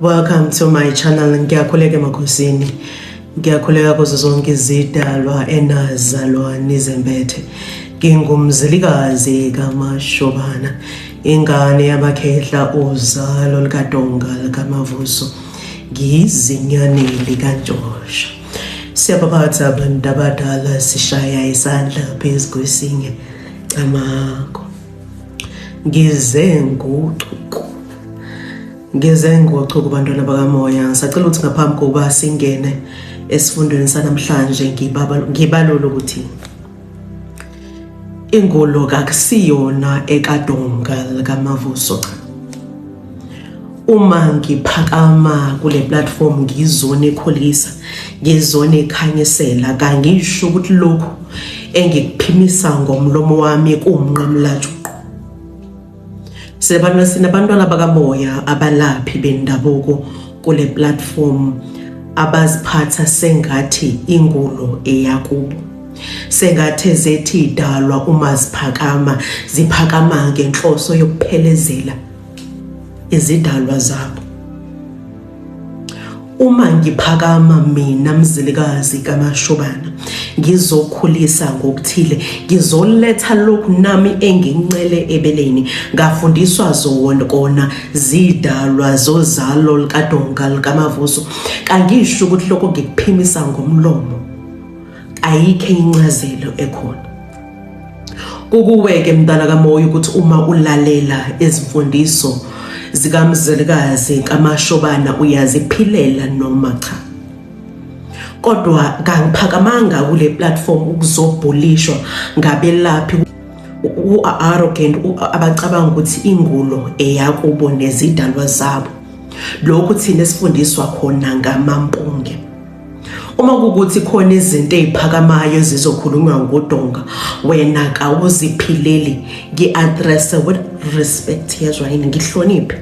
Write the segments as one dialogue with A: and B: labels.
A: Welcome to my channel. Ngiyakhuleka emakhosini. Ngiyakhuleka kuzo zonke izidalwa enazalwa nizembethe. Ngingumzilikazi kaMashobana, ingane yabakhehla uzalo likaDonga likaMavuso, ngiyizinyane likaNtshosha. Siyabaphatha abantu abadala, sishaya isandla phezu kwesinye amako. Ngize ngochuku bantwana bakamoya. Ngisacela ukuthi ngaphambi kokuba singene esifundweni sanamhlanje ngibalule ukuthi ingolo kakusiyona ekaDonga likaMavuso. Uma ngiphakama kule platform ngizone ekhulisa, ngizone ekhanyisela, kangisho ukuthi lokhu engikuphimisa ngomlomo wami kuwumnqamulajuqu. Sinabantwana bakamoya abalaphi bendabuko kule platform abaziphatha sengathi ingolo eyakubo, sengathi zethi idalwa uma ziphakama ziphakama ngenhloso yokuphelezela izidalwa zabo. Uma ngiphakama mina mzilikazi kaMashobana, ngizokhulisa ngokuthile, ngizoletha lokhu nami enginqele ebeleni ngafundiswa kona zidalwa zozalo likaDonga likaMavuso. Kangisho ukuthi lokho ngikuphimisa ngomlomo, ayikho incazelo ekhona. Kukuweke mntana kamoya ukuthi uma ulalela izimfundiso zikamzilikazi kaMashobana uyaziphilela noma cha. Kodwa kangiphakamanga kule platform ukuzobhulishwa ngabelaphi arrogant abacabanga ukuthi ingolo eyakubo nezidalwa zabo. Lokhu thina esifundiswa khona ngamampunge. Uma kukuthi khona izinto eziphakamayo zizokhulunywa ngoDonga, wena kawuziphileli, ngi-address with respect yazwa yini, ngihloniphe.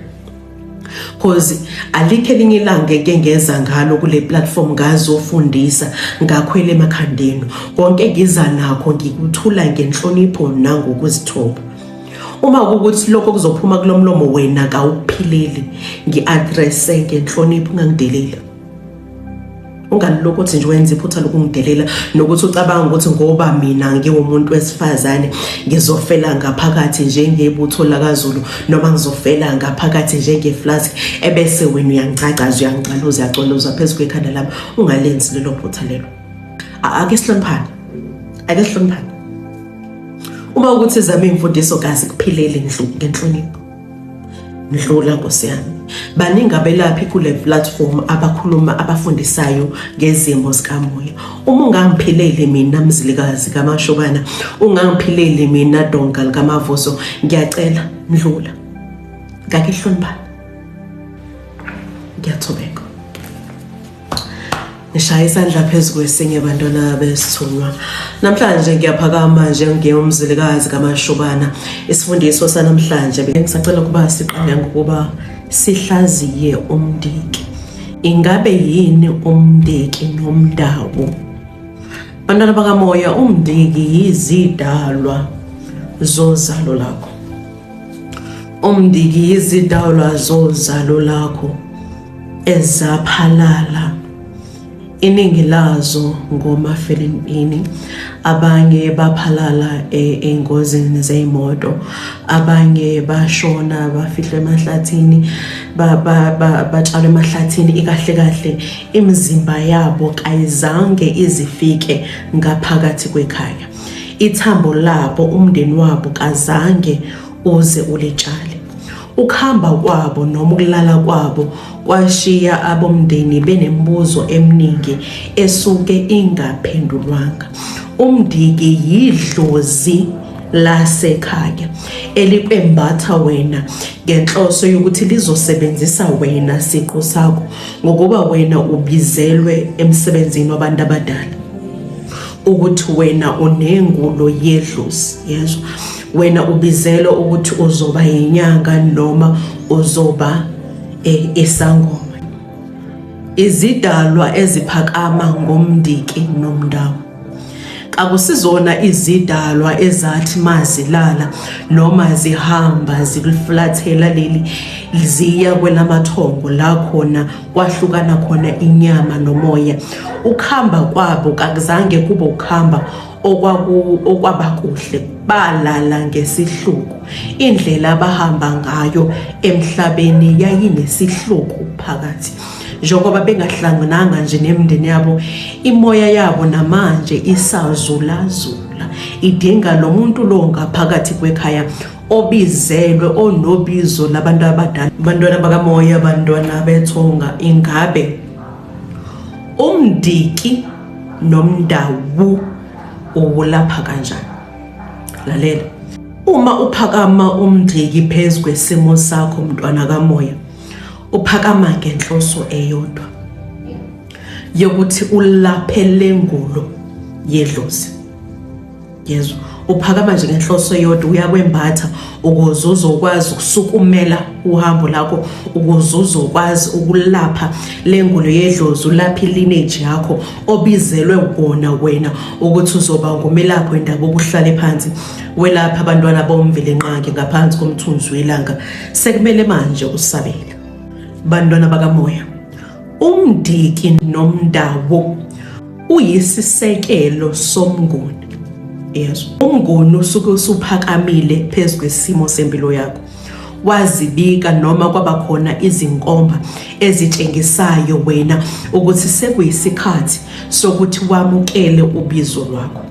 A: Cause alikho elinye ilanga ngengeza ngalo kule platform ngazofundisa ngakhwele emakhandeni. Konke ngiza nakho ngikuthula ngenhlonipho nangokuzithoba. Uma kukuthi lokho kuzophuma kulomlomo wena kawuphileli, ngi-address ngenhlonipho, ungangideleli. Ungalokho nje wenza iphutha lokungidelela nokuthi ucabanga ukuthi ngoba mina ngiwumuntu wesifazane ngizofela ngaphakathi njengebutho lakaZulu noma ngizofela ngaphakathi njengeflask ebese wena uyangicagaza uyangicaluza uyacoloza phezu kwekhanda lami. Ungalenzi lelo phutha lelo. Ake sihloniphane. Uma ukuthi zami imfundiso kazi kuphilele ngenhlonipho, ndlula Nkosi yami. Baningi abelaphi kule platform abakhuluma abafundisayo ngezimo zikamoya. Uma ungangiphileli mina mzilikazi kaMashobana, ungangiphileli mina Donga likaMavuso, ngiyacela ndlula. Ngake hloniphana. Ngiyathobeka. Ngishaya isandla phezu kwesinye bantwana besithunywa. Namhlanje ngiyaphakama njengomzilikazi kaMashobana. Isifundiso sanamhlanje bengisacela ukuba siqale ngokuba sihlaziye umndiki. Ingabe yini umndiki nomdabu? Bantwana bakamoya, umndiki yizidalwa zozalo lakho. Umndiki yizidalwa zozalo lakho ezaphalala. Iningi lazo ngomafelempini, abanye baphalala engozini zeimoto, abanye bashona bafihlwe emahlathini, batshalwe emahlathini. Ikahle kahle imizimba yabo kayizange izifike ngaphakathi kwekhaya. Ithambo labo, umndeni wabo kazange uze ulitshale. Ukuhamba kwabo noma ukulala kwabo kwashiya abomndeni benembuzo eminingi esuke ingaphendulwanga. Umndiki yidlozi lasekhaya elikwembatha wena ngenhloso yokuthi lizosebenzisa wena siqu sakho, ngokuba wena ubizelwe emsebenzini wabantu abadala ukuthi wena unengulo yedlozi. Yezwa, wena ubizelwe ukuthi uzoba inyanga noma uzoba esangoma. Izidalwa eziphakama ngomndiki nomdabu. akusizona izidalwa ezathi mazilala noma zihamba zikuliflathela leli ziya kwelamathongo la khona kwahlukana khona inyama nomoya. Ukuhamba kwabo kakuzange kube ukuhamba okwabakuhle, balala ngesihluku. Indlela abahamba ngayo emhlabeni yayinesihluku phakathi. Njengoba bengahlangananga nje nemindeni yabo, imoya yabo namanje isazulazula, idinga lo muntu lo ngaphakathi kwekhaya obizelwe, onobizo labantu abadala. Abantwana bakamoya, abantwana bethonga, ingabe umdiki nomndawu uwulapha kanjani? Lalela, uma uphakama umdiki phezu kwesimo sakho mntwana kamoya, uphakama ngenhloso eyodwa yokuthi ulaphe lengulo yedlozi. Yezwa, uphakama nje ngenhloso eyodwa, uyakwembatha ukuze uzokwazi ukusukumela uhambo lakho, ukuze uzokwazi ukulapha lengulo yedlozi, ulapha lineage yakho obizelwe wona wena ukuthi uzoba ngumelaphi wendabuko, uhlale phansi welapha abantwana bomvile nqangi ngaphansi komthunzi welanga. Sekumele manje usabele. Bantwana bakamoya, umdiki nomndawo uyisisekelo somnguni. Yezwa, umnguni usuke usuphakamile phezu kwesimo sempilo yakho, wazibika noma kwabakhona izinkomba ezitshengisayo wena ukuthi sekuyisikhathi sokuthi wamukele ubizo lwakho,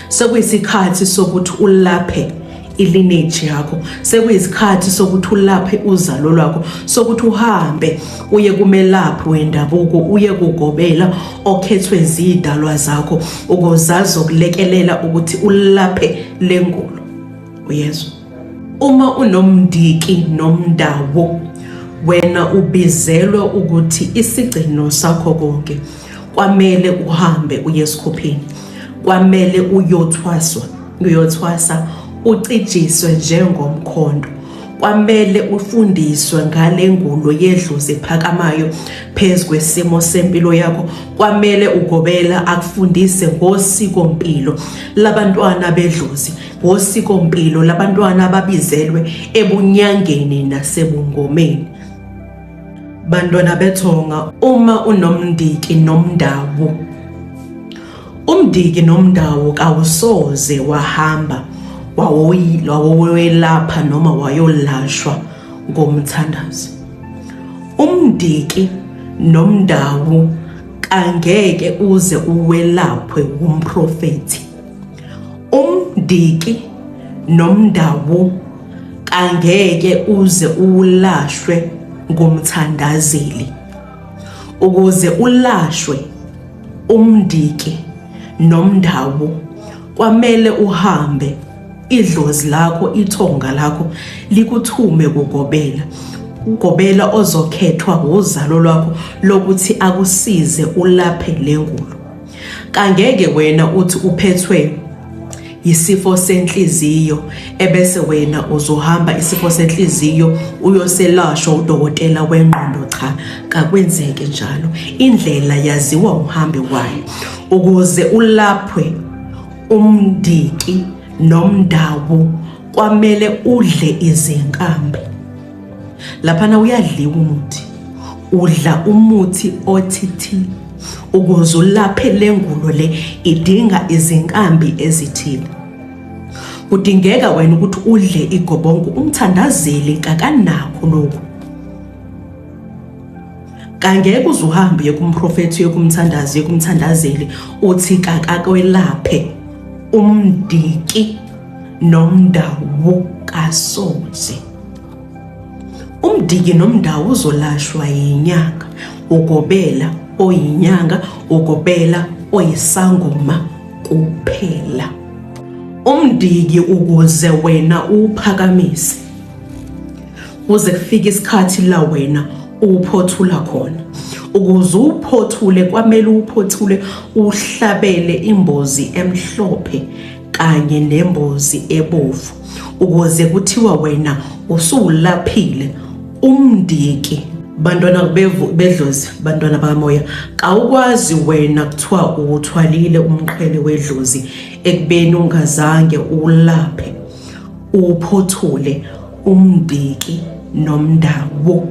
A: sekuyisikhathi sokuthi ulaphe ilineage yakho, sekuyisikhathi sokuthi ulaphe uzalo lwakho, sokuthi uhambe uye kumelaphi wendabuko, uye kugobela okhethwe zidalwa zakho ukuzazi ukulekelela ukuthi ulaphe lengulo. Uyezwa, uma unomdiki nomndawo, wena ubizelwe ukuthi isigcino sakho konke kwamele uhambe uye esikhupheni, kwamele uyothwasa ucijiswe njengomkhondo, kwamele ufundiswe ngale ngulo yedlozi ephakamayo phezu kwesimo sempilo yakho, kwamele ugobela akufundise ngosikompilo labantwana bedlozi, ngosikompilo labantwana ababizelwe ebunyangeni nasebungomeni. Bantwana bethonga, uma unomdiki nomndawo, umdiki nomndawo kawusoze wahamba wawoyelapha noma wayolashwa ngomthandazi. Umdiki nomndawo kangeke uze uwelaphwe umprofeti. Umdiki nomndawo kangeke uze ulashwe ngomthandazeli. Ukuze ulashwe umdiki nomndawo, kwamele uhambe idlozi lakho, ithonga lakho likuthume kugobela, ugobela ozokhethwa uzalo lwakho lokuthi akusize ulaphe lengulo. Kangeke wena uthi uphethwe isifo senhliziyo ebese wena uzohamba isifo senhliziyo uyoselashwa udokotela wengqondo. Cha, kakwenzeke njalo. Indlela yaziwa umhambi wayo. Ukuze ulaphwe umdiki nomndawo, kwamele udle izinkambi. Laphana uyadliwa umuthi, udla umuthi othithile. Ukuze ulaphe lengulo le idinga izinkambi ezithile. Kudingeka wena ukuthi udle igobongo. Umthandazeli kakanakho lokho. Kangeke uzuhambe uye kumprofethi, uye kumthandazi, uye kumthandazeli uthi kakakwelaphe umdiki nomndawo, kasoze. Umdiki nomndawo uzolashwa yinyanga, ugobela oyinyanga, ugobela oyisangoma kuphela. Umdiki ukuze wena uphakamise, uze kufika isikhathi la wena uphothula khona. Ukuze uphothule kwamele uphothule uhlabele imbozi emhlophe kanye nembozi ebovu, ukuze kuthiwa wena usuwulaphile umdiki bantwana bedlozi, bantwana bakamoya, kawukwazi wena kuthiwa uthwalile umqhele wedlozi ekubeni ungazange ulaphe uphothule umdiki nomndawo.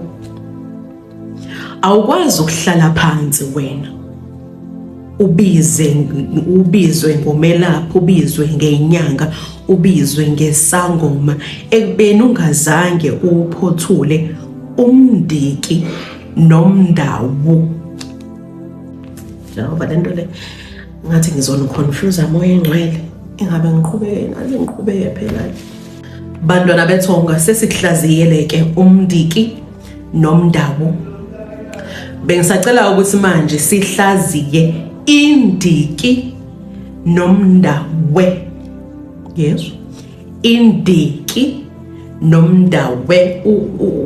A: Awukwazi ukuhlala phansi wena ubizwe ngomelaphi, ubizwe ngenyanga, ubizwe ngesangoma ekubeni ungazange uphothule umdiki nomndawo. Njengoba lento le ngathi ngizona confuse amoya engcwele, ingabe ngiqhubeke phela. Bantwana bethonga, sesikuhlaziyeleke umdiki nomndawo. Bengisacela ukuthi manje sihlaziye indiki nomndawe. Yes, indiki nomndawe.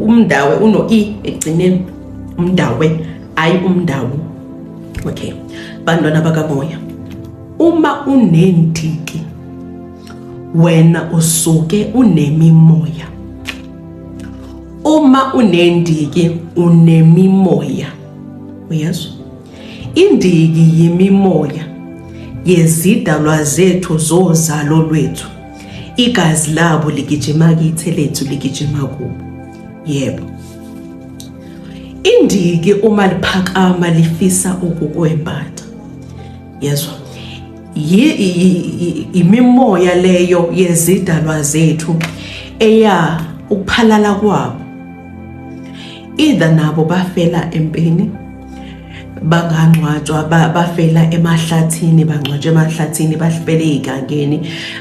A: Umndawe uno i egcineni, umndawe ayi umndawo. Okay, bantwana bakamoya, uma unendiki wena usuke unemimoya. Uma unendiki unemimoya. Yes, indiki yimimoya yezidalwa zethu zozalo lwethu. Igazi labo ligijima kithe, lethu ligijima kubo. Yebo, indiki uma liphakama lifisa ukukwembatha. Yezwa, imimoya leyo yezidalwa zethu eya ukuphalala kwabo. Either nabo bafela empini, bangangcwatshwa, bafela emahlathini, bangcwatshwa emahlathini, bafele egangeni,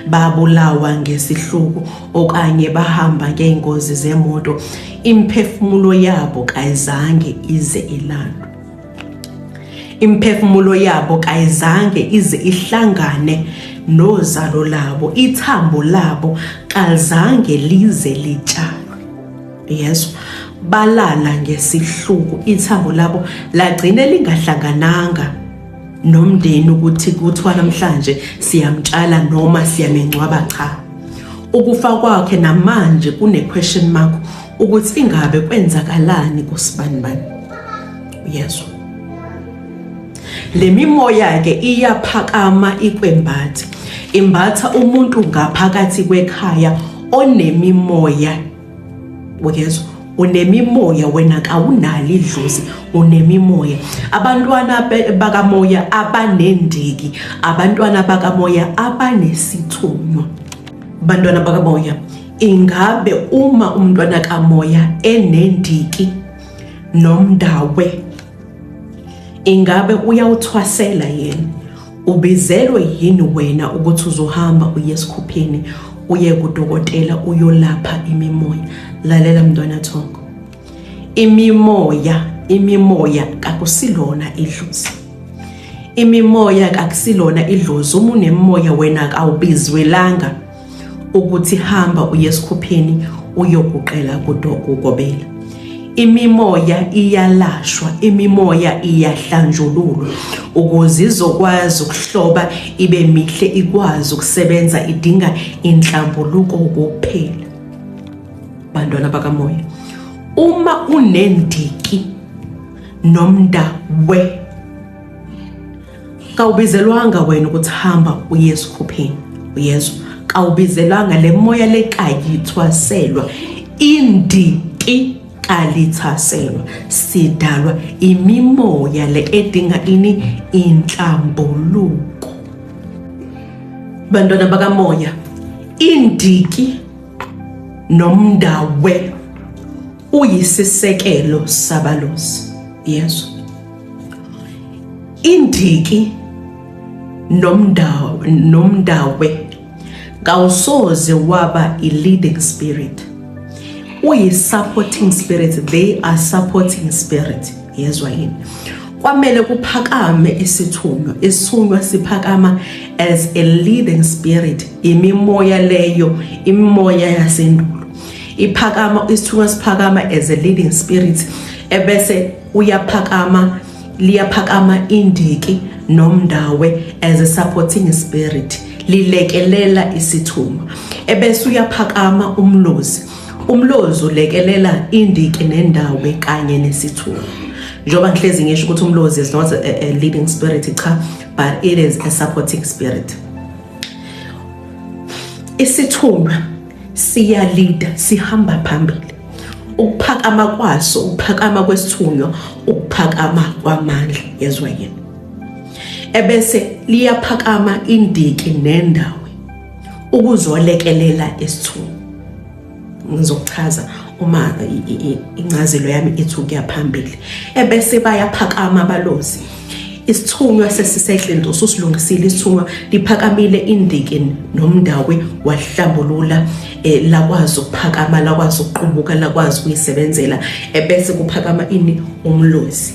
A: babulawa ngesihluku, okanye bahamba ngeengozi zemoto. Imphefumulo yabo kayizange ize ilandwe. Imphefumulo yabo kayizange ize ihlangane nozalo labo. Ithambo labo kalizange lize litshalwe. Yes, balala ngesihluku. Ithambo labo lagcine lingahlangananga nomndeni ukuthi kuthiwa namhlanje siyamtshala noma siyamengcwaba. Cha, ukufa kwakhe namanje kune question mark ukuthi ingabe kwenzakalani kusibanibani. Yes, le mimoya ke iyaphakama ikwembathi, imbatha umuntu ngaphakathi kwekhaya onemimoya. Uyezwa, unemimoya wena, kawunalo idlozi, unemimoya. Abantwana bakamoya abanendiki, abantwana bakamoya abanesithunywa. Bantwana bakamoya, ingabe uma umntwana kamoya enendiki nomndawe, ingabe uyawuthwasela yena? Ubizelwe yini wena ukuthi uzohamba uye esikhupheni, uye kudokotela uyolapha imimoya? Lalela mntwana Thongo, imimoya kakusilona idlozi. Imimoya kakusilona idlozi. Uma unemimoya wena awubizwelanga ukuthi hamba uye esikhupheni uyokuqela kugobela. Imimoya iyalashwa, imimoya iyahlanjululwa ukuze izokwazi ukuhloba ibe mihle, ikwazi ukusebenza, idinga inhlambuluko kuphela. Bantwana bakamoya, uma unendiki nomndawe, kawubizelwanga wena ukuthi hamba uye esikhupheni. Uyezwa, kawubizelwanga. Le moya lekayithwaselwa, indiki alithaselwa. Sidalwa imimoya le edinga inhlambuluko. Bantwana bakamoya, indiki nomndawe uyisisekelo sabalozi. Yesu, indiki nomndawe kawusoze waba i-leading spirit, uyi-supporting spirit. They are supporting spirit. Yezwa yini? Kwamele kuphakame isithunywa. Isithunywa siphakama as a leading spirit. Imimoya leyo, imimoya yasendulo iphakama, isithunywa siphakama as a leading spirit, ebese liyaphakama indiki nomndawe as a supporting spirit, lilekelela isithunywa. Ebese uyaphakama umlozi. Umlozi ulekelela indiki nendawo kanye nesithunywa. Njoba ngihlezi ngisho ukuthi umlozi is not a leading spirit cha, but it is a supporting spirit. Isithunywa siya leader, sihamba phambili. Ukuphakama kwaso, ukuphakama kwesithunywa, ukuphakama kwamandla, yezwa yini. Ebese liyaphakama indiki nendawo ukuzolekelela isithunywa. Ngizochaza uma incazelo yami ithi ukuyaphambili. Ebese bayaphakama abalozi. Isithunywa sesisehlento sosilungisile isithunywa liphakamile indiki nomndawe wahlambulula lakwazi ukuphakama lakwazi ukuqubuka lakwazi ukuyisebenzela ebese kuphakama ini umlozi.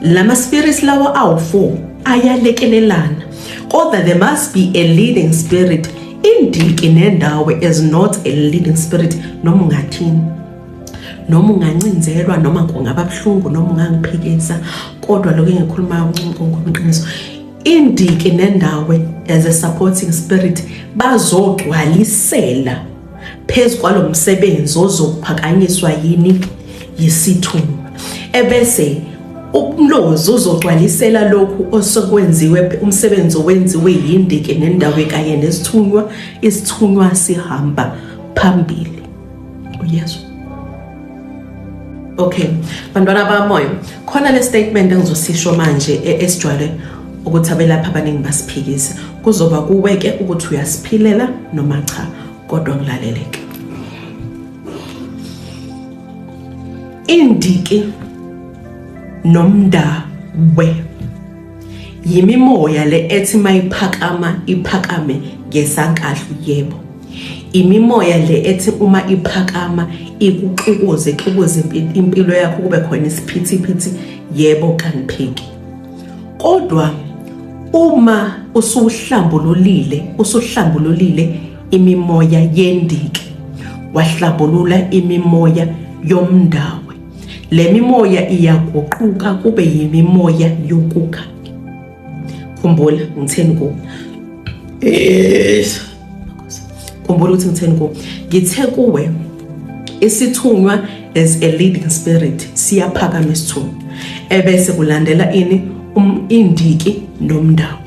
A: Lama spirits lawa awu4 ayalekelelana kodwa there must be a leading spirit. Indiki nendawo is not a leading spirit noma ungathini noma ungancinzelwa noma kungaba buhlungu noma ungangiphikisa kodwa lokho engikhuluma ngokuqiniso indiki nendawo as a supporting spirit bazogcwalisela phezu kwalomsebenzi ozokuphakanyiswa yini yisithunywa ebese umlozi uzogcwalisela lokhu osokwenziwe umsebenzi owenziwe yindiki nendawo kanye nesithunywa isithunywa sihamba phambili uyezwa. Okay, bantwana bamoya khona le statement engizosisho manje esijwayele ukuthi abelapha abaningi basiphikise kuzoba kuweke ukuthi uyasiphilela noma cha kodwa ngilaleleke. Indiki nomndawe yimimoya le ethi mayiphakama iphakame ngesankahlu yebo. Imimoya le ethi uma iphakama ikuxukuze impilo yakho kube khona isiphithiphithi yebo kangiphiki. Kodwa uma usuhlambululile imimoya yendiki wahlambulula imimoya yomndawe le mimoya iyaguquka kube yimimoya yokukha. Khumbula ngitheni ku khumbula ukuthi ngitheni ku ngithe kuwe isithunywa as a leading spirit siyaphakama isithunywa ebese kulandela ini indiki nomndawo.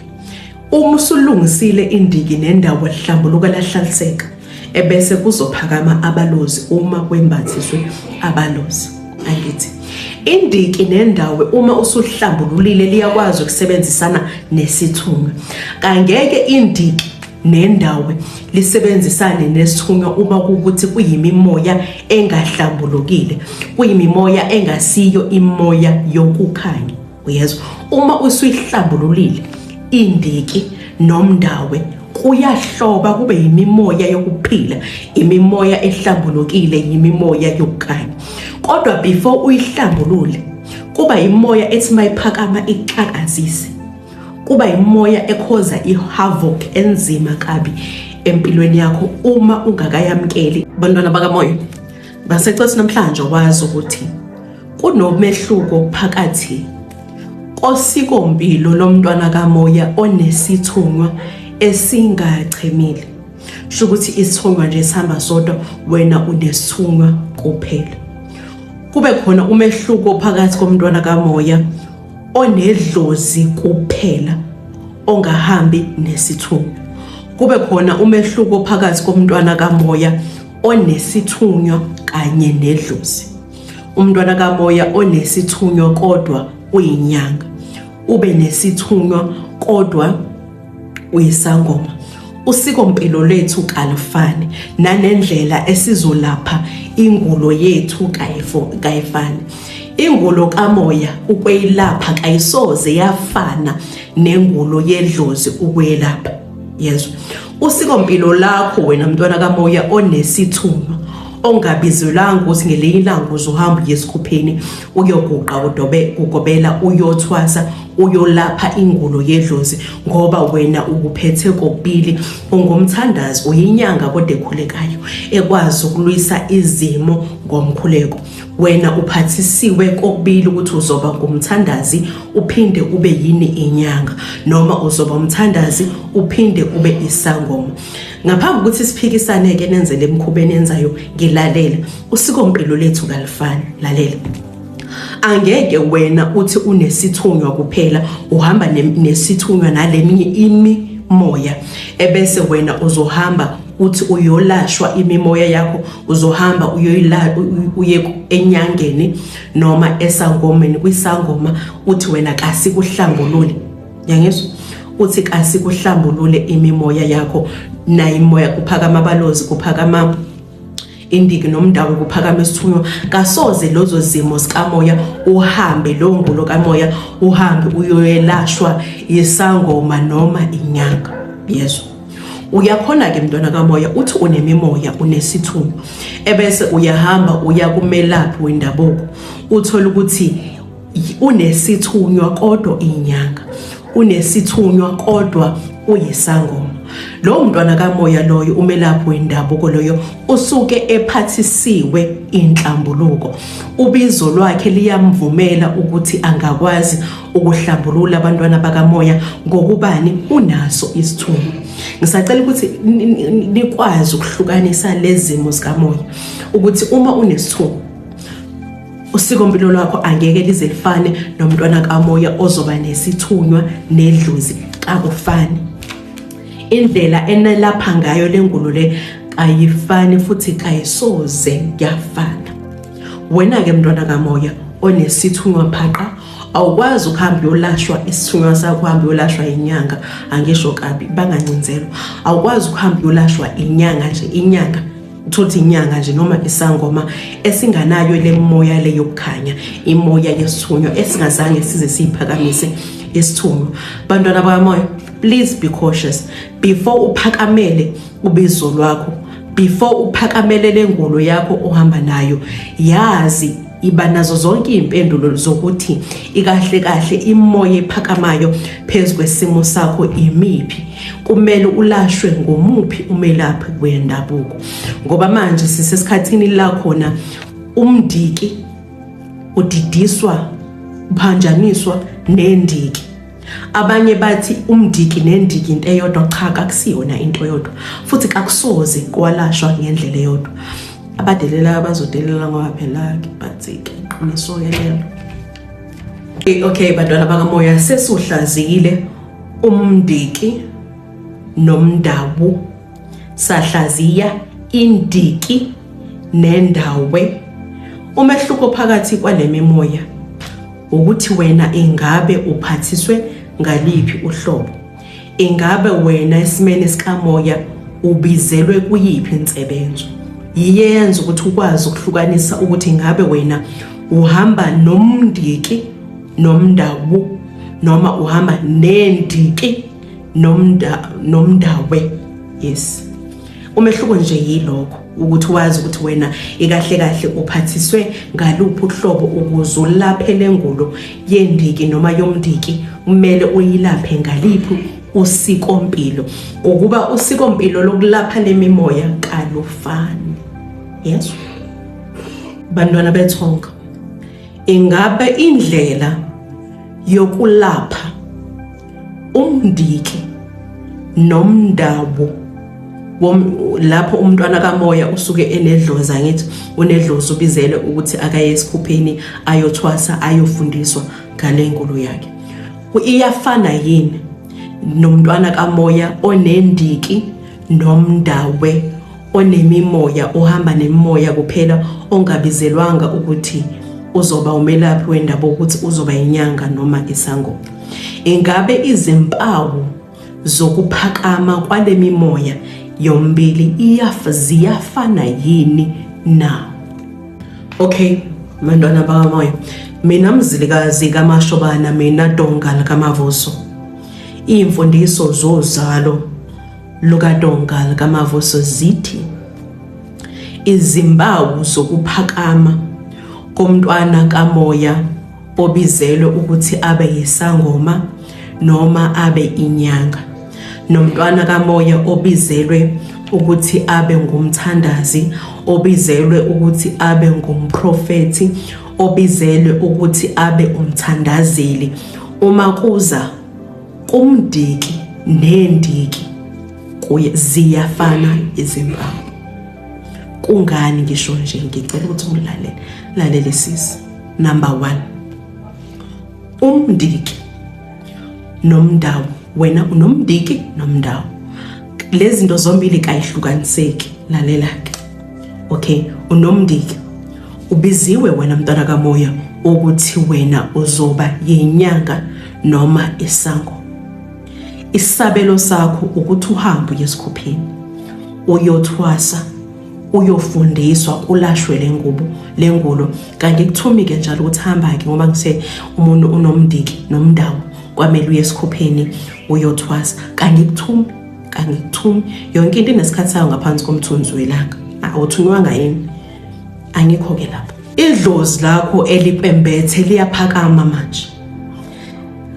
A: Uma usulungisile indiki nendawo hlambuluka lahlaliseka ebese kuzophakama abalozi uma kwembathiswe abalozi. Angithi indiki nendawo uma usuhlambululile liyakwazi ukusebenzisana nesithunywa. Kangeke indiki nendawo lisebenzisane nesithunywa uma kuukuthi kuyimimoya engahlambulukile, kuyimimoya engasiyo imoya yokukhanya. Uyezwa, uma usuyihlambululile indiki nomndawe kuyahloba kube yimimoya yokuphila, imimoya ehlambulukile, yimimoya yokukhanya. Kodwa before uyihlambulule kuba imoya ethi mayiphakama iqhakazise, kuba imoya ekhoza ihavoc enzima kabi empilweni yakho uma ungakayamkeli. Bantwana bakamoya basecela namhlanje wazi ukuthi kunomehluko phakathi kosikompilo lomntwana kamoya onesithunywa esingachemile. Sho ukuthi isithunywa nje sihamba sodwa wena unesithunywa kuphela. Kube khona umehluko phakathi komntwana kamoya onedlozi kuphela ongahambi nesithunywa. Kube khona umehluko phakathi komntwana kamoya onesithunywa kanye nedlozi. Umntwana kamoya onesithunywa kodwa uyinyanga, ube nesithunywa kodwa uyisangoma. Usikompilo lethu kalifani nanendlela esizolapha ingulo yethu kayifani. Ingulo kamoya ukwelapha kayisoze yafana nengulo yedlozi ukwelapha. Yezwa, usikompilo lakho wena mntwana kamoya onesithunywa ongabizelanga ukuthi ngelinye ilanga uzohamba yesikhupheni uyoguqa ugobela uyothwasa uyolapha ingulo yedlozi ngoba wena ukuphethe kokubili. Ungumthandazi, uyinyanga kodwa ekhulekayo ekwazi ukulwisa izimo ngomkhuleko. Wena uphathisiwe kokubili ukuthi uzoba ngumthandazi uphinde ube yini inyanga, noma uzoba umthandazi uphinde ube isangoma. Ngaphambi ukuthi siphikisane ke nenzele emkhubeni enzayo, ngilalela usikompilo lethu kalifani. Lalela, angeke wena uthi unesithunywa kuphela uhamba nesithunywa naleminye imimoya ebese wena uzohamba uthi uyolashwa imimoya yakho, uzohamba uye enyangeni noma esangomeni kwisangoma uthi wena kasikuhlambulule. Yangizwa? Uthi kasikuhlambulule imimoya yakho, na imoya kuphakama abalozi, kuphakama indiki nomdawo, kuphakama isithunywa. Kasoze lozo zimo zikamoya uhambe lo ngulo kamoya uhambe uyoyelashwa isangoma noma inyanga. Yezwa? Uyakhona ke mntwana kamoya uthi unemimoya, unesithunywa, ebese uyahamba uya kumelaphi wendabuko uthola ukuthi unesithunywa kodwa inyanga, unesithunywa kodwa uyisangoma. Lo mntwana kamoya loyo, umelaphi wendabuko loyo, usuke ephathisiwe inhlambuluko. Ubizo lwakhe liyamvumela ukuthi angakwazi ukuhlambulula abantwana bakamoya ngokubani unaso isithunywa. Ngisacela ukuthi nikwazi ukuhlukanisa lezimo zikamoya ukuthi uma unesithunywa usikompilo lwakho angeke lize lifane nomntwana kamoya ozoba nesithunywa nedlozi, akufani. Indlela enelapha ngayo lengulo le ayifani futhi kayisoze yafana. Wena ke mntwana kamoya onesithunywa phaqa, awukwazi ukuhamba uyolashwa isithunywa sakho, uhamba uyolashwa inyanga, angisho kabi bangancinzelwa. Awukwazi ukuhamba uyolashwa inyanga nje, inyanga uthothi inyanga nje noma isangoma esinganayo le moya le yokukhanya, imoya yesithunywa esingazange size siyiphakamise isithunywa. Bantwana bakamoya, please be cautious before uphakamele ubizo lwakho, before uphakamele lengulo yakho ohamba nayo. Yazi iba nazo zonke impendulo zokuthi ikahle kahle imoya ephakamayo phezu kwesimo sakho imiphi, kumele ulashwe ngomuphi umelaphi wendabuko. Ngoba manje sisesikhathini la khona umdiki udidiswa, uphanjaniswa nendiki. Abanye bathi umdiki nendiki into eyodwa, cha akusiyona into eyodwa futhi kakusoze kwalashwa ngendlela eyodwa. Abadelela abazodelela ngoba phela bathike iqiniso yelelo. Okay bantwana bakamoya, sesihlazile umdiki nomdawu, sahlaziya indiki nendawe. Umehluko phakathi kwale mimoya ukuthi wena ingabe uphathiswe ngaliphi uhlobo, ingabe wena esimene sikamoya ubizelwe kuyiphi insebenzo. Yiyenza ukuthi ukwazi ukuhlukanisa ukuthi ingabe wena uhamba nomdiki nomdawu noma uhamba nendiki nomdawe. Yes, umehluko nje yilokho ukuthi wazi ukuthi wena ikahle kahle uphathiswe ngaluphi uhlobo ukuze ulaphe lengulo yendiki noma yomdiki. Kumele uyilaphe ngaliphi usikompilo, ukuba usikompilo lokulapha lemimoya kalufani. Yes, bantwana bethonga, ingabe indlela yokulapha umdiki nomdawu lapho umntwana kamoya usuke enedlozi, angithi unedlozi, ubizele ukuthi akaye esikhupheni ayothwasa, ayofundiswa ngalengulo yakhe, iyafana yini nomntwana kamoya onendiki nomdawe, onemimoya, ohamba nemimoya kuphela, ongabizelwanga ukuthi uzoba umelaphi wendaba, ukuthi uzoba inyanga noma isangoma? Ingabe izimpawu zokuphakama kwale mimoya yombili ziyafana yini na? Okay bantwana bakamoya, mina Mzilikazi kaMashobana, mina Donga likaMavuso. Imfundiso zozalo lukaDonga likaMavuso zithi izimpawu zokuphakama komntwana kamoya obizelwe ukuthi abe yisangoma noma abe inyanga, nomntwana kamoya obizelwe ukuthi abe ngumthandazi, obizelwe ukuthi abe ngumprofethi, obizelwe ukuthi abe umthandazeli. Uma kuza kumdiki nendiki ziyafana izimpawu. Kungani ngisho nje? Ngicela ukuthi ulalela sisi. Number 1, umdiki nomndawo. Wena unomdiki nomndawo, lezi zinto zombili kayihlukaniseki. Lalela-ke, okay, unomdiki ubiziwe wena mntwana kamoya ukuthi wena uzoba yinyanga noma isango. Isabelo sakho ukuthi uhambe uye esikhupheni, uyothwasa, uyofundiswa, ulashwe lengulo. Kanti kuthumi-ke njalo ukuthi hamba-ke, ngoba ngise umuntu unomdiki nomndawo kwamele uye esikhupheni uyothwasa. Kangikuthumi yonke into inesikhathi sayo ngaphansi komthunzi welanga. Awuthunywanga yini? Angikho-ke lapho. Idlozi lakho elipembethe liyaphakama manje.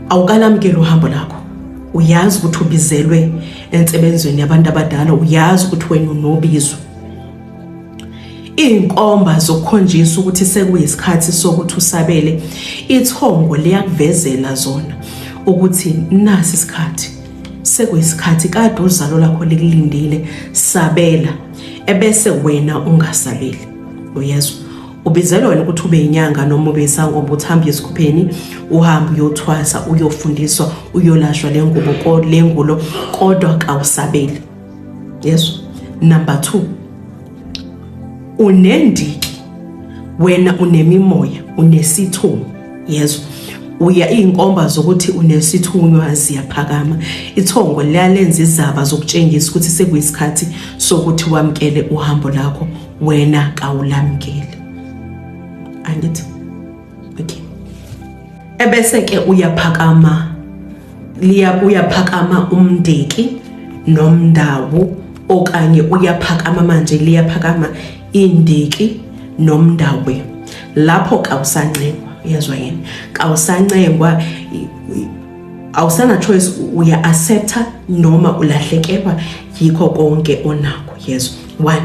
A: Awukalamukela uhambo lakho. Uyazi ukuthi ubizelwe ensebenzweni yabantu abadala, uyazi ukuthi wena unobizo. Iy'nkomba zokukhonjisa ukuthi sekuyisikhathi sokuthi usabele, ithongo liyakuvezela zona ukuthi nasi isikhathi, sekuyisikhathi, kade uzalo lakho likulindile, sabela, ebese wena ungasabeli. Uyezwa? Ubizelwe wena ukuthi ube inyanga noma ube isangoma, uhambe esikhupheni, uhambe uyothwasa, uyofundiswa, uyolashwa lengulo, kodwa kawusabeli. Yes. Number 2, unendiki, wena unemimoya, unesithunywa. Yezwa? Iy'nkomba zokuthi unesithunywa ziyaphakama. Ithongo liyalenza izaba zokutshengisa ukuthi sekuyisikhathi sokuthi wamkele uhambo lakho, wena kawulamkeli. Angithi? Okay. Ebese-ke uyaphakama umdiki nomndawo, okanye uyaphakama manje liyaphakama indiki nomndawo. Lapho kawusancengwa. Yezwa yini? Kawusancengwa, awusana choice, uya-accepta noma ulahlekelwa yikho konke onakho. Yezwa? 1,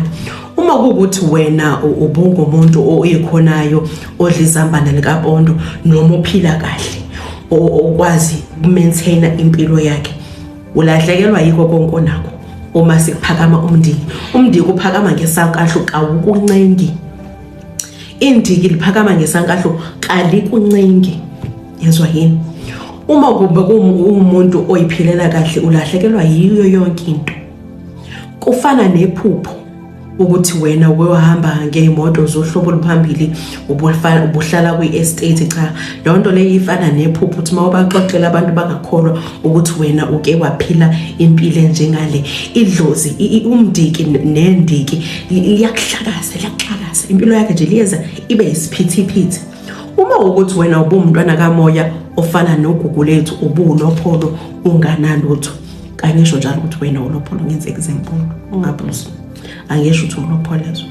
A: uma kuwukuthi wena ubungumuntu oyikhonayo, odla izambane likapondo, noma uphila kahle, okwazi ukumaintaina impilo yakhe, ulahlekelwa yikho konke onakho. Uma sikuphakama umdiki uphakama ngesankahlo, kawukuncengi. Indiki liphakama ngesankahlo, kalikuncengi. Yezwa yini? Uma kube umuntu oyiphilela kahle, ulahlekelwa yiyo yonke into. Kufana nephupho ukuthi wena uyohamba ngey'moto zohlobo oluphambili, ubuhlala kwi-estate. Cha, leyo nto leyo ifana nephupho ukuthi uma ubaxoxela abantu bangakholwa ukuthi wena uke waphila impilo enjengale. Idlozi, umdiki nendiki liyakuhlakaza, impilo yakhe nje liyeza ibe yisiphithiphithi. Uma ukuthi wena ubumntwana kamoya ofana nogugu lethu, ubunopholo, unganalutho, kangisho njalo ukuthi wena unopholo, ngenze example, ungabhuzi, angisho ukuthi unopholezo.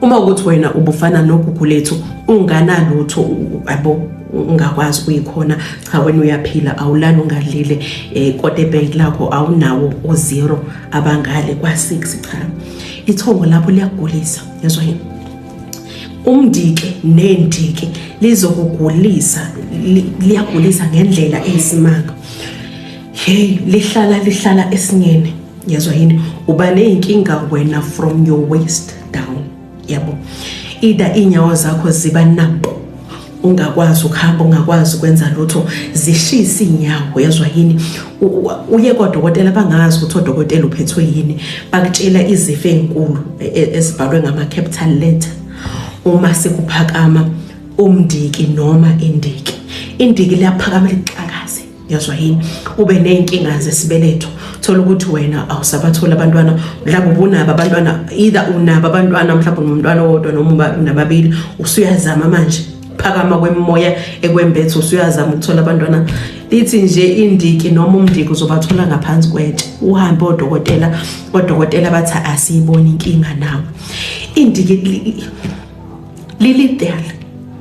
A: Uma ukuthi wena ubufana nogugu lethu, unganalutho, abo ungakwazi ukuyikhona, cha wena uyaphila, awulali ungadlile, kodwa ebhenki lakho awunawo o0 abangale kwa6. Cha, ithongo lapho liyagulisa. Yezwa yini? Umdiki nendiki lizokugulisa, liyagulisa ngendlela eyisimanga. Hey, lihlala esinyeni. Yezwa yini? Uba ney'nkinga wena from your waist down. Yabo? Ida inyawo zakho ziba nampo, ungakwazi ukuhamba, ungakwazi ukwenza lutho, zishisa inyawo. Yezwa yini? Uye kodokotela, bangazi ukuthi odokotela uphethwe yini, bakutshela izifo ezinkulu ezibhalwe ngama-capital letter. Uma sekuphakama umdiki noma indiki liyaphakama lixakaze. Yezwa yini? Ube ney'nkinga zesibeletho, thola ukuthi wena awusabathola abantwana, mhlawumbe ubunabo abantwana, either unabo abantwana, mhlawumbe unomntwana owodwa noma unababili, usuyazama manje phakama kwemimoya ekwembethe, usuyazama ukuthola abantwana. Lithi nje indiki noma umdiki uzobathola ngaphansi kwetshe, uhambe odokotela bathi asiyiboni inkinga nawe. Indiki lilidala,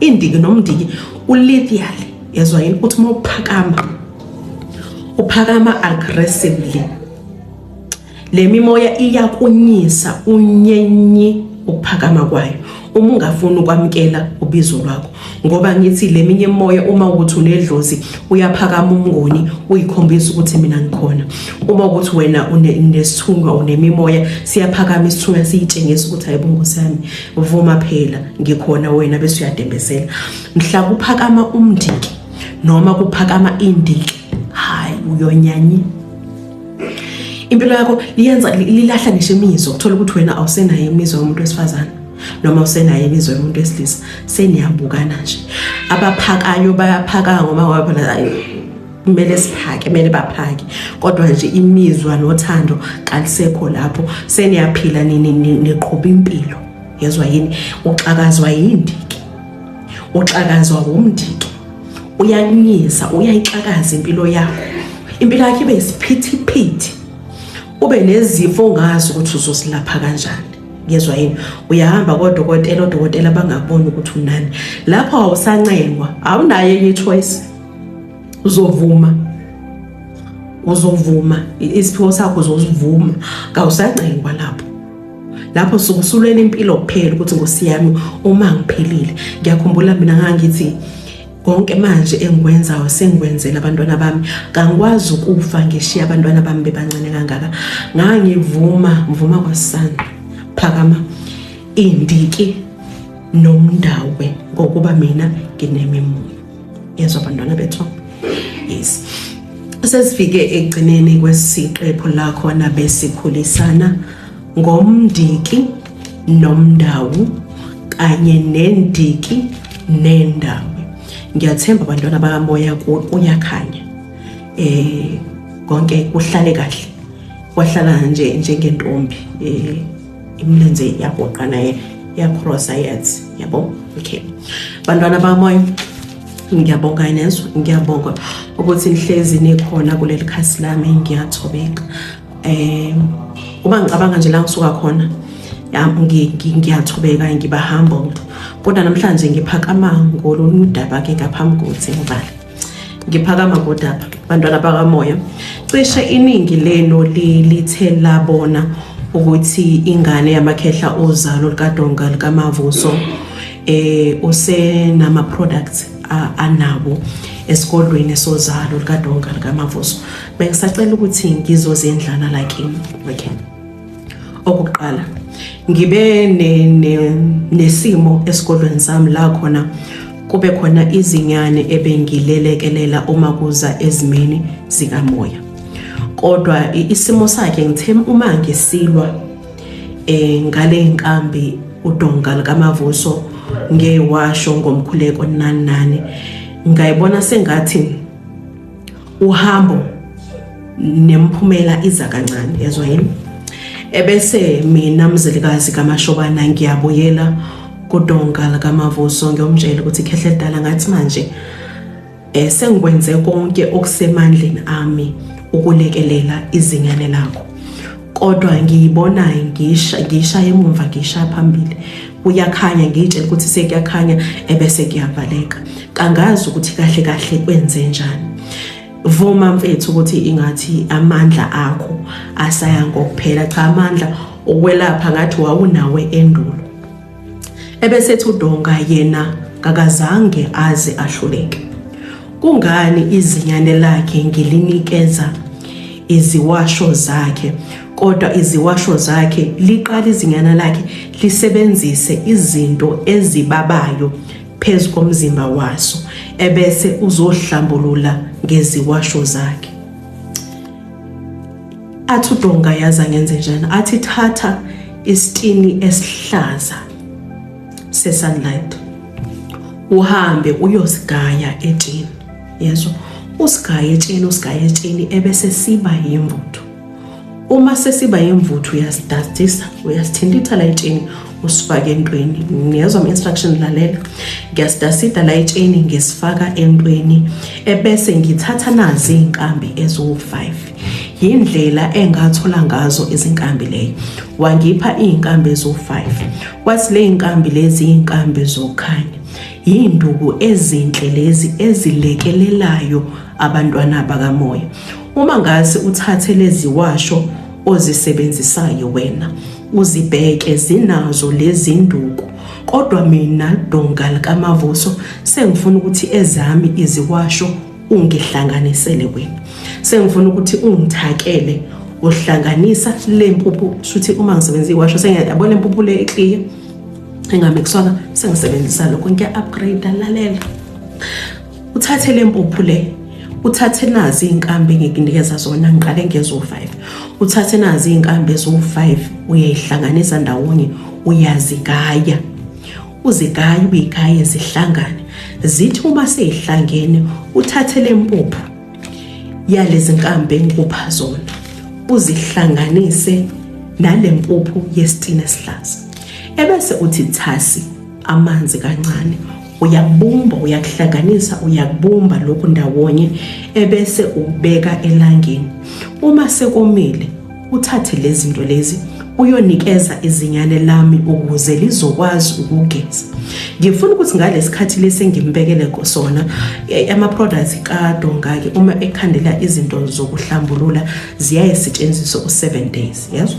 A: indiki nomndiki ulithial, yezwa yini, uthi uphakama aggressively, le mimoya iyakunyisa unyenyi ukuphakama kwayo uma ungafuni ukwamkela ubizo lwakho. Ngoba ngithi le minye moya uma ukuthi unedlozi uyaphakama umngoni uyikhombisa ukuthi mina ngikhona. Uma ukuthi wena unesithunywa unemimoya siyaphakama isithunywa siyitshengisa ukuthi hayibo Nkosi yami uvuma phela ngikhona, wena bese uyadembezela. Mhla kuphakama umndiki noma kuphakama indiki, hayi uyonyanyi. Impilo yakho lilahla ngisho imizwa, ukuthola ukuthi wena awusenayo imizwa yomuntu wesifazane noma usenayo imizwa yomuntu wesilisa, seniyabukana nje. Abaphakayo bayaphaka ngoba phela kumele siphake, kumele baphake, kodwa nje imizwa nothando kalisekho lapho, seniyaphila niqhubha impilo, yezwa yini. Uxakazwa yindiki, uxakazwa umndiki, uyakunyisa, uyayixakaza impilo yakho, impilo yakho ibe isiphithiphithi, ube nezifo ongazi ukuthi uzosilapha kanjani, yezwa yini. Uyahamba kodokotela, odokotela bangakuboni ukuthi unani. Lapho awusancengwa, awunayo enye choice, uzovuma isiphiwo sakho uzosivuma, kawusancengwa lapho sukusulela impilo kuphela ukuthi Nkosi yami uma ngiphelile. Ngiyakhumbula mina ngangithi konke manje engikwenzayo sengikwenzela abantwana bami, kangikwazi ukufa ngishiya abantwana bami bebancane kangaka. Ngangivuma kwasana phakama indiki nomndawe ngokuba mina nginemimoya, yezwa abantwana bethu. Yes, sesifike ekugcineni kwesiqephu la khona besikhulisana ngomndiki nomndawo kanye nendiki nendawo. Ngiyathemba abantwana bakamoya kuyakhanya, konke kuhlale kahle, kwahlala nje njengentombi, imilenze yagoqa naye yakrosa yathi, yabo. Okay, bantwana bakamoya, ngiyabonga Inezo, ngiyabonga ukuthi nihlezi nikhona kuleli khasi lami, ngiyathobeka. Uma ngicabanga nje la ngisuka khona, ngiyathobeka, ngiba humbled, kodwa namhlanje ngiphakama ngolunye udaba ke ngaphambi kokuthi ngibale. Ngiphakama ngodaba, bantwana bakamoya, cishe iningi leno lithe labona ukuthi ingane yamakhehla ozalo likaDonga likaMavuso usenama products anabo esikolweni sozalo likaDonga likaMavuso. Bengisacela ukuthi ngizozendlana lakini. Okay, okuqala ngibe nesimo esikolweni sami la khona kube khona izinyane ebengilelekelela uma kuza ezimeni zikamoya. Kodwa isimo sakhe ngithe uma ngisilwa ngale inkambi uDonga likaMavuso ngewasho ngomkhuleko nani, ngayibona sengathi uhambo nemphumela iza kancane, yezwa yini. Ebese mina mzilikazi kaMashobana ngiyabuyela kuDonga likaMavuso ngiyomtshela ukuthi Khehle dala, ngathi manje sengikwenze konke okusemandleni ami ukulekelela izinyane lakho, kodwa ngiyibona ngishaya emuva ngishaya phambili, kuyakhanya ngitshela ukuthi sekuyakhanya ebese kuyavaleka, kangazi ukuthi kahle kahle kwenze njani. Vuma mfethu ukuthi ingathi amandla akho asaya ngokuphela, cha amandla okwelapha ngathi wawunawe endulo. Ebese ethi uDonga yena kakazange aze ahluleke. Kungani izinyane lakhe ngilinikeza iziwasho zakhe, kodwa iziwasho zakhe liqala izinyane lakhe lisebenzise izinto ezibabayo phezu komzimba waso, ebese uzohlambulula ngeziwasho zakhe. Athi uDonga yaza ngenze njani, athi thatha isitini esihlaza se-sunlight uhambe uyosigaya etsheni, yezwa, usigaya etsheni ebese siba yimvuthu. Uma sesiba yimvuthu uyasidastisa, uyasithintitha la etsheni usifake entweni. Ngiyezwa ama-instruction lalela, ngiyasidasida la etsheni ngisifaka entweni, ebese ngithatha nazi inkambi ezo-5. Yindlela engathola ngazo izinkambi leyo. Wangipha inkambi ezo-5, kwathi le inkambi lezi inkambi zokhanya. Induku ezinhle lezi ezilekelelayo abantwana bakamoya. Uma ngase uthathe lezi washo ozisebenzisayo wena uzibheke zinazo lezi induku, kodwa mina Donga likaMavuso sengifuna ukuthi ezami iziwasho ungihlanganisele wena. Sengifuna ukuthi ungithakele uhlanganisa lempuphu shuthi uma ngisebenzisa iwasho sengiyabona impuphu le eclear engamixwanga sengisebenzisa lokho ngiya-upgrade lalela. Uthathe lempuphu le, uthathe nazi inkambi engikunikeza zona ngiqale ngezo5. Uthathe nazi inkambi ezo5 uyayihlanganisa ndawonye uyazigaya. Uzigaya uyigaya zihlangane. Zithi uma seyihlangene uthathe lempuphu yalezi nkambi engikupha zona uzihlanganise nalempuphu yesitina esihlaza. Ebese uthi thasi amanzi kancane uyakubumba uyakuhlanganisa uyakubumba lokhu ndawonye ebese ubeka elangeni. Uma sekomile uthathe lezi zinto lezi uyonikeza izinyane lami ukuze lizokwazi ukugeza. Ngifuna ukuthi ngalesikhathi lesi ngimbekele kusona ama products kaDonga ke uma ekhandela izinto zokuhlambulula ziyayisetshenziswa u7 days, yes.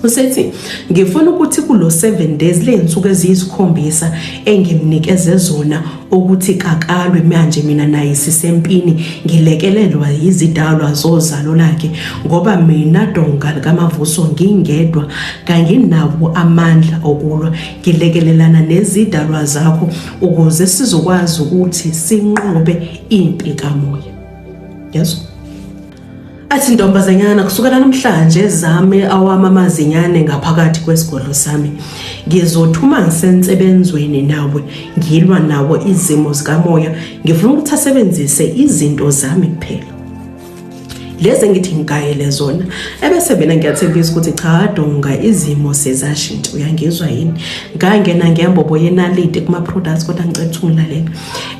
A: Usethi ngifuna ukuthi kulo 7 days leinsuku eziyisikhombisa engimnikeze zona ukuthi kakalwe manje mina naye sisempini ngilekelelwa izidalwa zozalo lakhe, ngoba mina Donga likaMavuso ngingedwa kanginawo amandla okulwa, ngilekelelana nezidalwa zakho ukuze sizokwazi ukuthi sinqobe impi kamoya. Yes. Athi ntombazanyana kusukela namhlanje zame awami amazinyane ngaphakathi kwesigodlo sami. Ngizothuma ngisensebenzweni nawe ngilwa nawo izimo zikamoya. Ngifuna ukuthi asebenzise izinto zami kuphela lezi ngithi ngigayele zona. Ebese mina ngiyathembisa ukuthi cha Donga izimo sezashintsha. Uyangizwa yini? Ngangena ngiyambobo yenalite kuma products kodwa ngicela ukuthi ungilalele.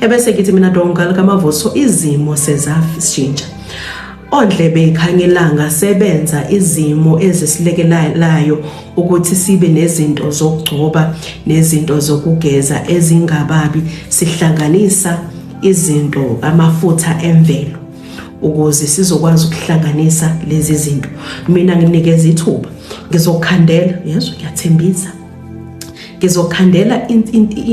A: Ebese ngithi mina Donga likaMavuso izimo sezashintsha. Ondlebe ikhangelanga sebenza izimo ezisilekelelayo ukuthi sibe nezinto zokugcoba nezinto zokugeza ezingababi, sihlanganisa izinto amafutha emvelo ukuze sizokwazi ukuhlanganisa lezi zinto. Mina nginikeza ithuba ngizokhandela, yeso ngiyathembisa, ngizokhandela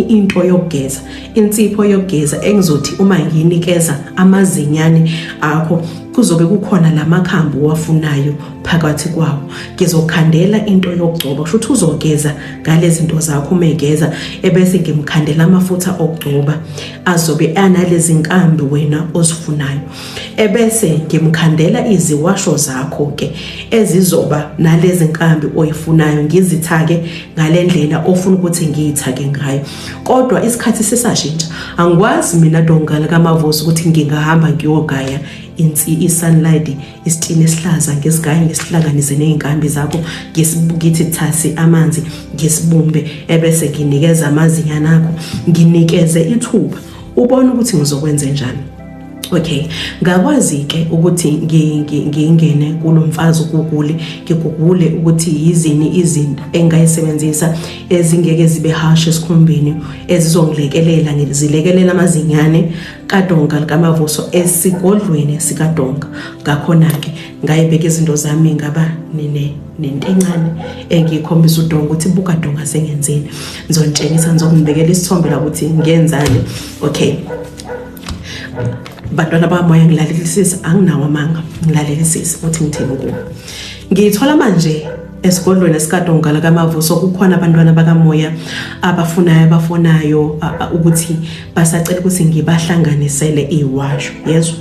A: into yokugeza, insipho yokugeza engizothi uma nginikeza amazinyane akho kuzobe kukhona lamakhambi owafunayo phakathi kwawo. Ngizokhandela into yokugcoba futhi uzogeza ngalezi zinto zakho uma egeza, ebese ngimkhandela amafutha okugcoba azobe analezi nkambi wena ozifunayo. Ebese ngimkhandela iziwasho zakho ke ezizoba nalezi nkambi oyifunayo, ngizithake ngalendlela ofuna ukuthi ngiyithake ngayo. Kodwa isikhathi sesashintsha, angikwazi mina Donga likaMavuso ukuthi ngingahamba ngiyogaya i-sunlight isitina esihlaza ngesigaya ngesihlanganise nezinkambi zakho ngithi thasi amanzi ngesibumbe ebese nginikeza amazinyana akho, nginikeze ithuba ubone ukuthi ngizokwenza njani. Okay, ngakwazi ke ukuthi ngingene kulomfazi ngigugule ukuthi yizini izinto engayisebenzisa ezingeke zibe harsh esikhumbeni ezizongilekelela ngizilekelela amazinyane kaDonga likaMavuso esigodlweni sikaDonga. Ngakhona ke ngayibeka izinto zami ngaba nento encane engikhombisa uDonga ukuthi buka Donga sengenzeni, ngizontshengisa ngizokumbekela isithombe la ukuthi ngiyenzani. Okay, bantwana bakamoya ngilalelisisa, anginawo amanga ngilalelisisa ukuthi ngithini kubo. Ngiyithola manje esigodlweni sikaDonga likaMavuso kukhona abantwana bakamoya abafunayo ukuthi basacela ukuthi ngibahlanganisele iwasho, yezwa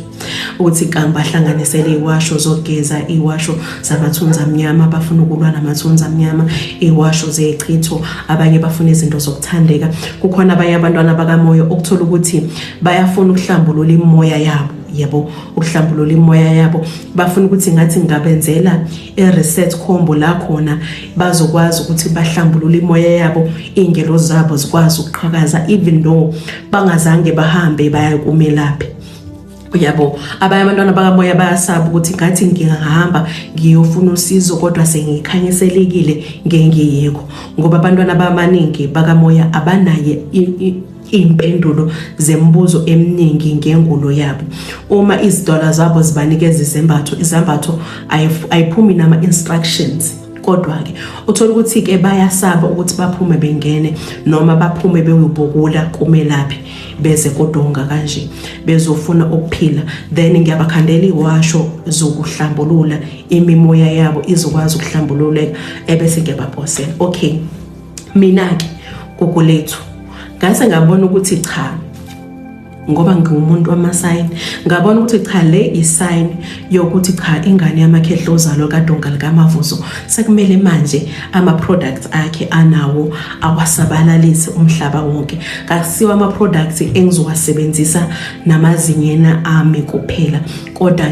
A: ukuthi ngibahlanganisele iwasho zogeza, iwasho zamathunzi amnyama, bafuna ukulwa namathunzi amnyama, iwasho zechitho, abanye bafuna izinto zokuthandeka. Kukhona abanye abantwana bakamoya okuthola ukuthi bayafuna ukuhlambulula imoya yabo, yebo, ukuhlambulula imoya yabo, bafuna ukuthi ngathi ngabenzela reset combo la khona bazokwazi ukuthi bahlambulule imoya yabo, ingelo zabo zikwazi ukuqhakaza even though bangazange bahambe baya kumelaphi. Uyabo, abanye abantwana bakamoya bayasaba ukuthi ngathi ngingahamba ngiyofuna usizo kodwa sengikhanyiselekile ngengiyekho, ngoba abantwana bamaningi bakamoya abanaye impendulo zembuzo eminingi ngengulo yabo. Uma izidola zabo zibanikeza izambatho ayiphumi nama instructions. Kodwa ke uthola ukuthi ke bayasaba ukuthi baphume bengene noma baphume beyobhukula kumelaphi beze kodonga kanje bezofuna ukuphila, then ngiyabakhandela iwasho zokuhlambulula imimoya yabo izokwazi ukuhlambululeka ebese ngiyabaphosela. Okay, mina ke kokulethu ngase ngabona ukuthi cha, ngoba ngiwumuntu wama-sign, ngabona ukuthi cha le i-sign yokuthi cha ingane yamakhehla ozalo kaDonga likaMavuso sekumele manje ama-products akhe anawo awasabalalise umhlaba wonke. Kasiwa ama-products engizowasebenzisa namazinyena ami kuphela, kodwa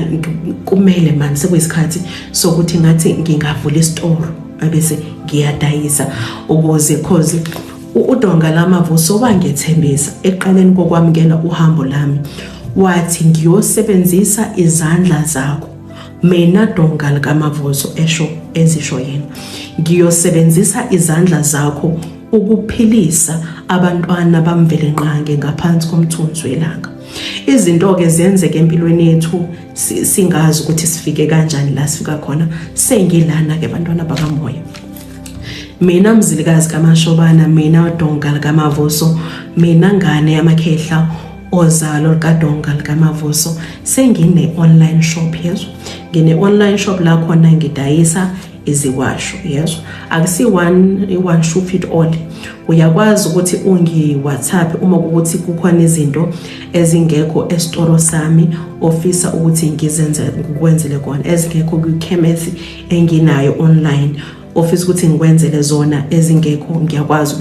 A: kumele manje sekuyisikhathi sokuthi ngathi ngingavula isitoro bese ngiyadayisa ukuze cause uDonga lamavuso wangethembisa eqaleni kokwamukela uhambo lami, wathi ngiyosebenzisa izandla zakho. Mina Donga likaMavuso ezisho yena, ngiyosebenzisa izandla zakho ukuphilisa abantwana bamvelenqange ngaphansi komthunzi welanga. Izinto ke ziyenzeka empilweni yethu singazi ukuthi sifike kanjani la sifika khona. Sengilana ke bantwana bakamoya, mina Mzilikazi kaMashobana, mina Donga likaMavuso, mina ngane yamakhehla ozalo likaDonga likaMavuso, sengine online shop yezo. Ngine online shop la khona ngidayisa iziwasho yezo. Akusi one shoe fit all. Uyakwazi ukuthi ungi WhatsApp uma ukuthi kukhona izinto ezingekho esitoro sami ofisa ukuthi ngizenze ngokwenzele kona, ezingekho kwikhemesi enginayo online ofisa ukuthi ngikwenzele zona ezingekho, ngiyakwazi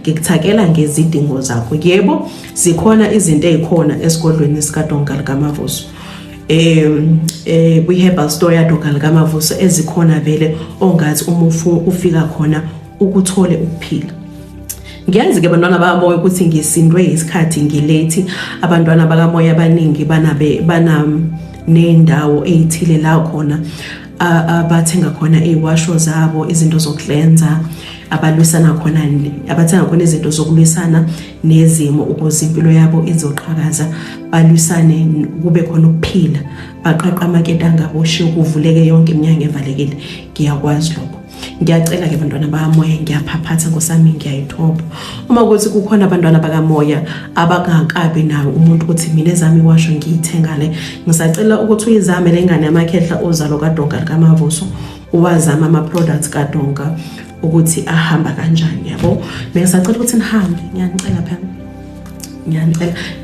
A: ngikuthakela ngezidingo zakho. Yebo, zikhona izinto ezikhona esigodlweni sikaDonga likaMavuso. We have a story yaDonga likaMavuso ezikhona vele ongathi uma ufika khona ukuthole ukuphila. Ngiyazi ke bantwana bakamoya ukuthi ngisindwe isikhathi ngilate. Abantwana bakamoya abaningi bana nendawo ezithile la khona abathenga khona iwasho zabo, izinto zoklenza, abalwisana khona abathenga khona izinto zokulwisana nezimo ukuze impilo yabo izoqhakaza, balwisane kube khona ukuphila, baqaqa amaketanga boshiye kuvuleke yonke iminyango evalekile. Ngiyakwazi lokho. Ngiyacela ke bantwana bakamoya, ngiyaphaphatha ngosami, ngiyayithoba uma ukuthi kukhona abantwana bakamoya abangakabi nawo umuntu ukuthi mina ezami iwasho ngiyithenga le. Ngisacela ukuthi uyizame lengane yamakhehla ozalo kaDonga likaMavuso, uwazama ama-products kaDonga ukuthi ahamba kanjani, yabo. Ngisacela ukuthi nihambe, ngiyanicela phela,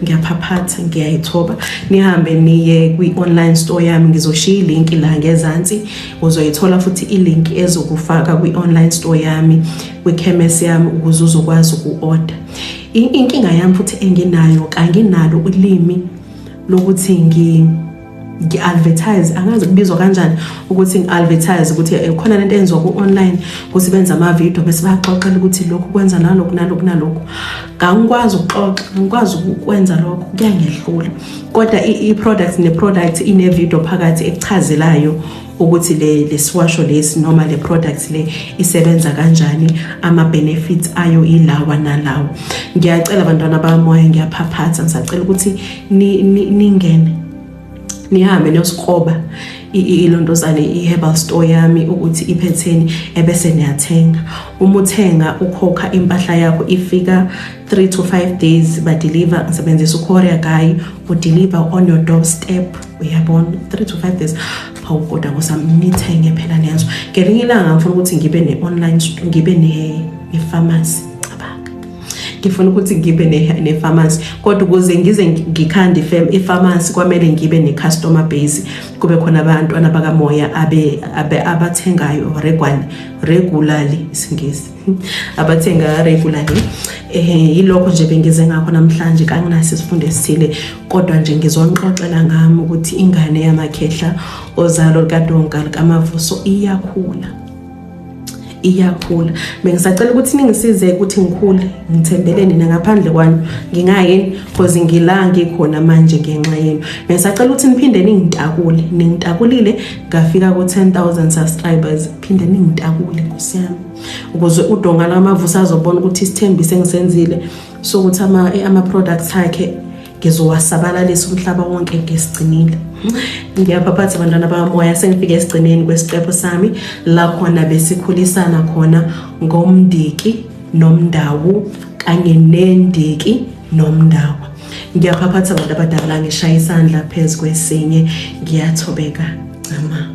A: ngiyaphaphatha, ngiyayithoba. Nihambe niye kwi-online store yami, ngizoshiya ilink la ngezansi, uzoyithola futhi ilink ezokufaka kwi-online store yami, kwikhemesi yami ukuze uzokwazi uku-order. Inkinga yami futhi enginayo, kanginalo ulimi lokuthi ngi-advertise, angazi kubizwa kanjani ukuthi ngi-advertise ukuthi khona lento enziwa ku-online ukuthi benza ama-video bese baxoxela ukuthi lokhu kwenza nalokhu. Ngangikwazi ukuxoxa, ngikwazi ukwenza lokho, kuyangehlula. Kodwa i-product ne-product ine-video phakathi ekuchazelayo ukuthi le siwasho lesi noma le product le isebenza kanjani, ama-benefits ayo ilawa nalawa. Ngiyacela abantwana bakamoya, ngiyaphaphatha, ngisacela ukuthi ningene nihambe niyosikroba ilontozane i-herbal store yami ukuthi iphetheni ebese niyathenga. Uma uthenga ukhokha impahla yakho ifika 3 to 5 days ba-deliver. Ngisebenzisa u-courier guy u-deliver on your doorstep, uyabona, 3 to 5 days. Hawu kodwa ngosami nithenge phela niyazwa. Ngelinye ilanga ngifuna ukuthi ngibe ne-online, ngibe ne-pharmacy. Ngifuna ukuthi ngibe ne-pharmacy, kodwa ukuze ngize ngikhande i-pharmacy kwamele ngibe ne-customer base, kube khona abantwana bakamoya abathengayo regularly isingisi abathenga regularly. Yilokho nje bengize ngakho namhlanje, kanginaso isifundo esithile, kodwa nje ngizonixoxela ngami ukuthi ingane yamakhehla ozalo likaDonga likaMavuso iyakhula. Bengisacela ukuthi ningisize ukuthi ngikhule, ngithembele nina ngaphandle kwani ngingayini because ngila ngikhona manje ngenxa yenu. Bengisacela ukuthi niphinde ningitakulile ngafika ku 10,000 subscribers, phinde ningitakule Nkosi yami, ukuze uDonga lamavusa azobona ukuthi isithembiso engisenzile sokuthi ama products akhe ngizowasabalalisa umhlaba wonke ngesigcinile. Ngiyaphaphatha abantwana bamoya, sengifike esigcineni kwesiqepho sami la khona besikhulisana khona ngomndiki nomndawu kanye nendiki nomndawu. Ngiyaphaphatha abantu abadala ngishaya isandla phezu kwesinye, ngiyathobeka. Ama